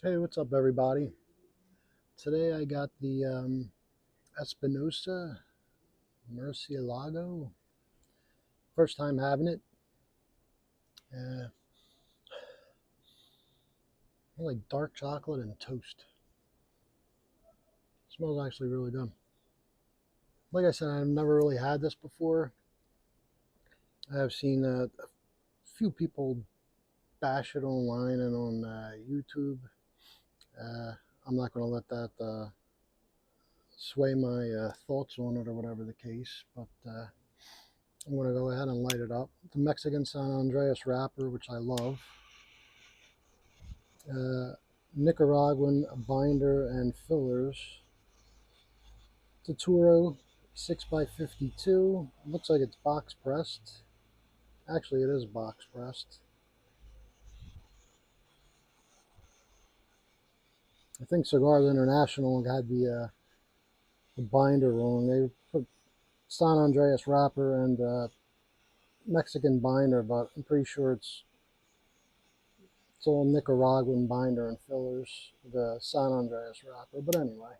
Hey, what's up, everybody? Today I got the Espinosa Murcielago. First time having it. I like dark chocolate and toast. Smells actually really good. Like I said, I've never really had this before. I have seen a few people bash it online and on YouTube. Uh, I'm not going to let that sway my thoughts on it or whatever the case, but I'm going to go ahead and light it up. The Mexican San Andreas wrapper, which I love. uh, Nicaraguan binder and fillers. Totoro 6x52. Looks like it's box pressed. Actually, it is box pressed. I think Cigars International had the binder wrong. They put San Andreas wrapper and Mexican binder, but I'm pretty sure it's all Nicaraguan binder and fillers, the San Andreas wrapper. But anyway,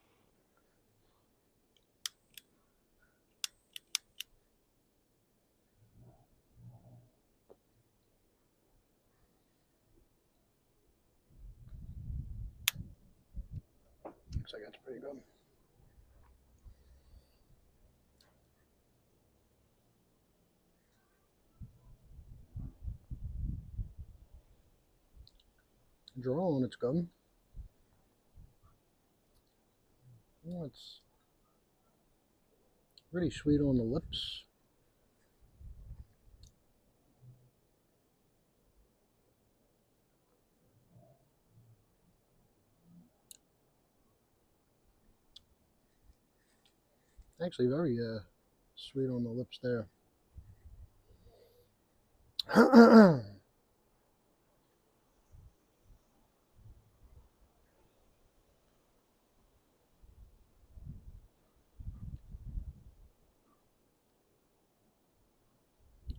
looks like it's pretty good. Drawn, it's good. It's pretty sweet on the lips. Actually, very sweet on the lips there.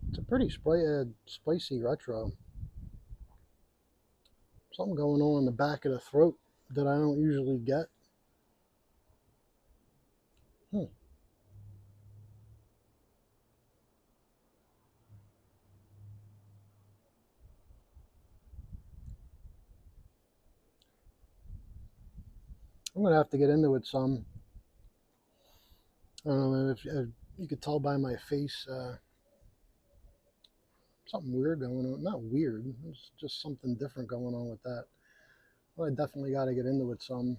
It's a pretty spicy retro. Something going on in the back of the throat that I don't usually get. Hmm. I'm gonna have to get into it some. I don't know if you could tell by my face. Something weird going on. Not weird. It's just something different going on with that. Well, I definitely got to get into it some.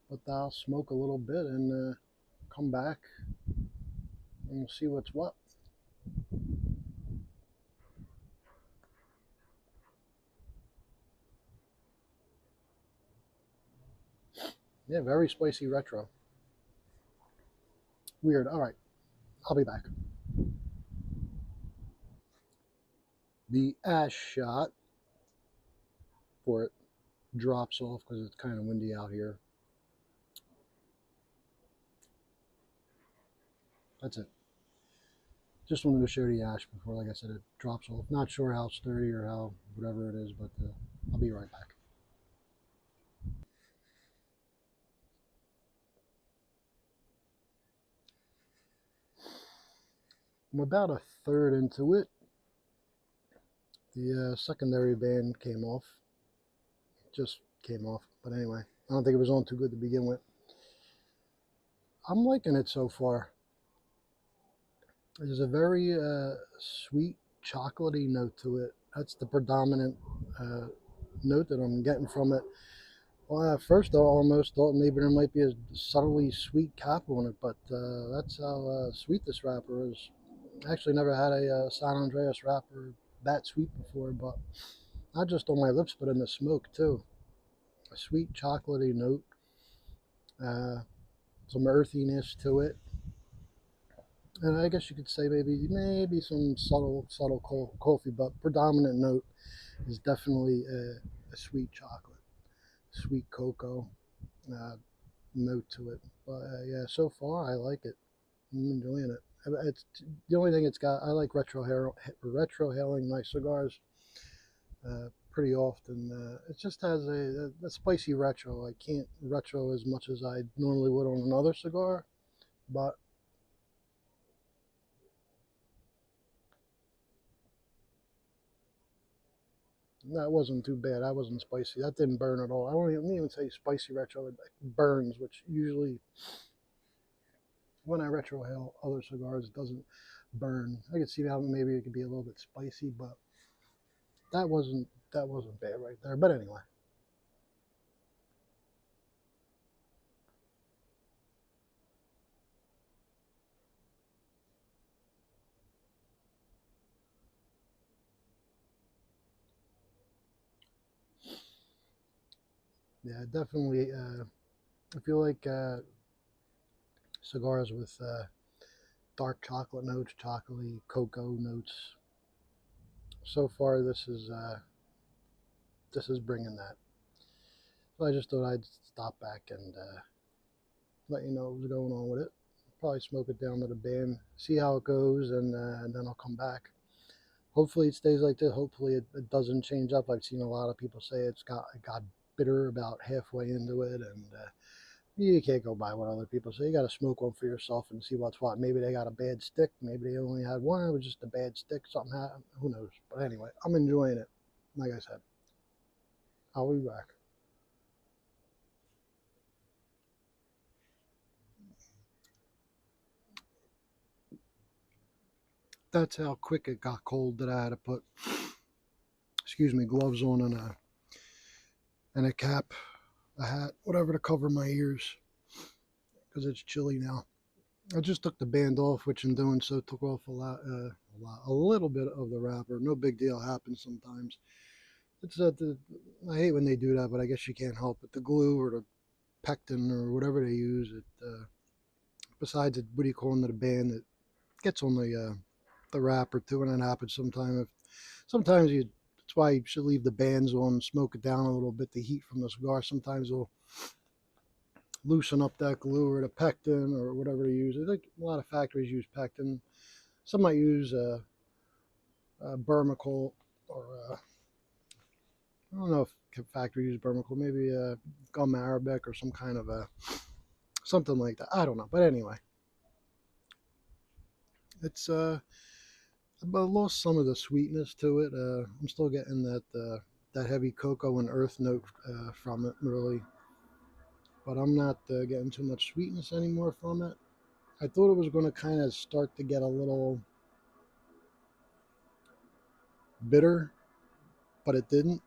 But I'll smoke a little bit and come back and we'll see what's what. Yeah, very spicy retro. Weird. All right, I'll be back. The ash shot for it drops off because it's kind of windy out here. That's it. Just wanted to show the ash before, like I said, it drops off. Not sure how sturdy or how whatever it is, but I'll be right back. I'm about a third into it. The secondary band came off. Just came off. But anyway, I don't think it was on too good to begin with. I'm liking it so far. There's a very sweet, chocolatey note to it. That's the predominant uh, note that I'm getting from it. Well, at first I almost thought maybe there might be a subtly sweet cap on it, but that's how sweet this wrapper is. Actually, never had a San Andreas wrapper that sweet before, but not just on my lips, but in the smoke too. A sweet chocolatey note, uh, some earthiness to it, and I guess you could say maybe some subtle coffee, but predominant note is definitely a sweet chocolate, sweet cocoa uh, note to it. But yeah, so far I like it. I'm enjoying it. It's the only thing it's got. I like retrohaling my cigars. pretty often. It just has a spicy retro. I can't retro as much as I normally would on another cigar, but that wasn't too bad. That wasn't spicy. That didn't burn at all. I wouldn't even say spicy retro. It burns, which usually when I retrohale other cigars, it doesn't burn. I could see how maybe it could be a little bit spicy, but that wasn't bad right there. But anyway, yeah, definitely. I feel like cigars with dark chocolate notes, chocolatey cocoa notes. So far, this is bringing that. So I just thought I'd stop back and let you know what was going on with it. Probably smoke it down to the bin, see how it goes, and then I'll come back. Hopefully it stays like this. Hopefully it doesn't change up. I've seen a lot of people say it got bitter about halfway into it, and you can't go by what other people say. You got to smoke one for yourself and see what's what. Maybe they got a bad stick. Maybe they only had one. It was just a bad stick. Something happened. Who knows? But anyway, I'm enjoying it. Like I said, I'll be back. That's how quick it got cold that I had to put, excuse me, gloves on and a cap, a hat, whatever to cover my ears because it's chilly now. I just took the band off, which in doing so took off a little bit of the wrapper. No big deal. Happens sometimes. It's I hate when they do that, but I guess you can't help it. The glue or the pectin or whatever they use, besides it, what do you call them, the band that gets on the wrapper too, and it happens sometimes. Sometimes you, that's why you should leave the bands on, smoke it down a little bit. The heat from the cigar sometimes will loosen up that glue or the pectin or whatever they use. I think a lot of factories use pectin. Some might use Burmacol or I don't know if factory use Burmacol, maybe gum arabic or some kind of a something like that. I don't know, but anyway, it's I lost some of the sweetness to it. I'm still getting that heavy cocoa and earth note from it, really, but I'm not getting too much sweetness anymore from it. I thought it was going to kind of start to get a little bitter, but it didn't.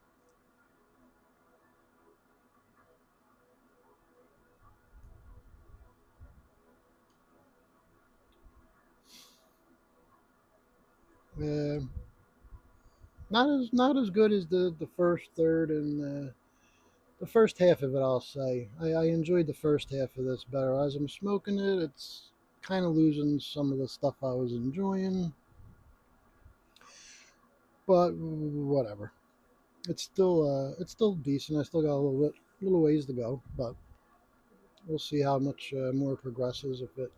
Uh, not as good as the first third and the first half of it. I'll say I enjoyed the first half of this better. As I'm smoking it, it's kind of losing some of the stuff I was enjoying, but whatever. It's still decent. I still got little ways to go, but we'll see how much more progresses. If it,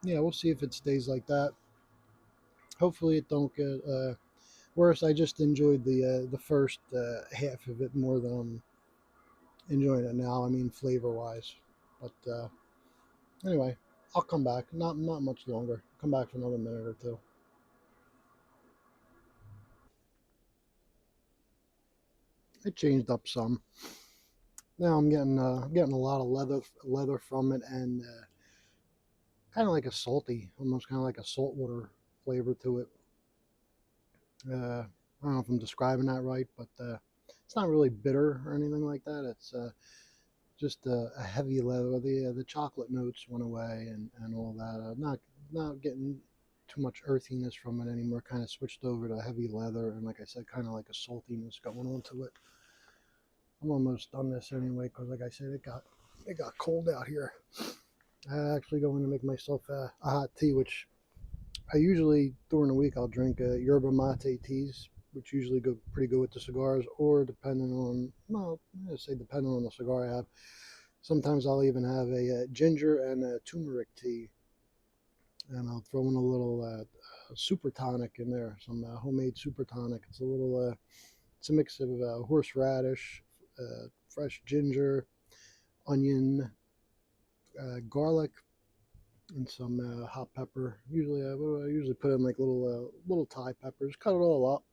yeah, we'll see if it stays like that. Hopefully, it don't get worse. I just enjoyed the first half of it more than I'm enjoying it now. I mean, flavor wise, but anyway, I'll come back. Not much longer. Come back for another minute or two. It changed up some. Now I'm getting a lot of leather from it, and kind of like a salty, almost kind of like a saltwater flavor to it. I don't know if I'm describing that right, but it's not really bitter or anything like that. It's just a heavy leather. The chocolate notes went away and all that. Not getting too much earthiness from it anymore. Kind of switched over to heavy leather, and like I said, kind of like a saltiness going on to it. I'm almost done this anyway because, like I said, it got cold out here. I actually going to make myself a hot tea, which I usually during the week I'll drink yerba mate teas, which usually go pretty good with the cigars, or depending on, well, I say depending on the cigar I have. Sometimes I'll even have a ginger and a turmeric tea, and I'll throw in a little super tonic in there, some homemade super tonic. It's a mix of horseradish, fresh ginger, onion, garlic, and some hot pepper. I usually put in like little Thai peppers. Cut it all up.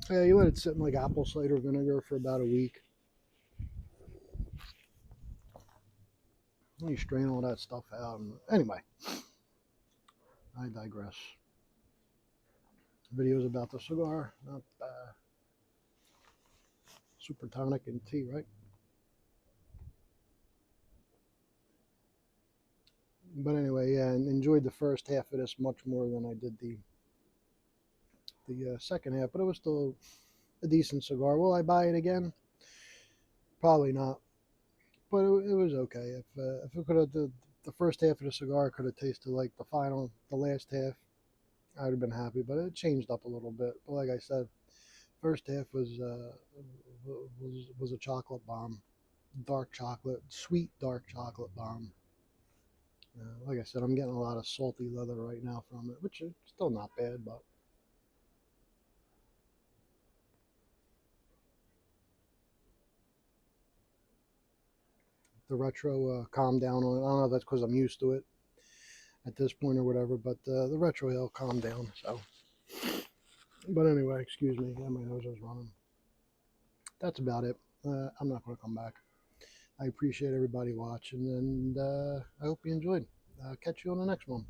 Yeah, you let it sit in like apple cider vinegar for about a week. And you strain all that stuff out. And anyway, I digress. Videos about the cigar, not super tonic and tea, right? But anyway, yeah, and enjoyed the first half of this much more than I did the second half. But it was still a decent cigar. Will I buy it again? Probably not. But it was okay. If it could have the first half of the cigar could have tasted like the last half, I'd have been happy. But it changed up a little bit. But like I said, first half was a chocolate bomb, dark chocolate, sweet dark chocolate bomb. Like I said, I'm getting a lot of salty leather right now from it, which is still not bad, but the retro calmed down on it. I don't know if that's because I'm used to it at this point or whatever, but the retro hill calmed down. So, but anyway, excuse me, yeah, my nose is running. That's about it. I'm not going to come back. I appreciate everybody watching, and I hope you enjoyed. Catch you on the next one.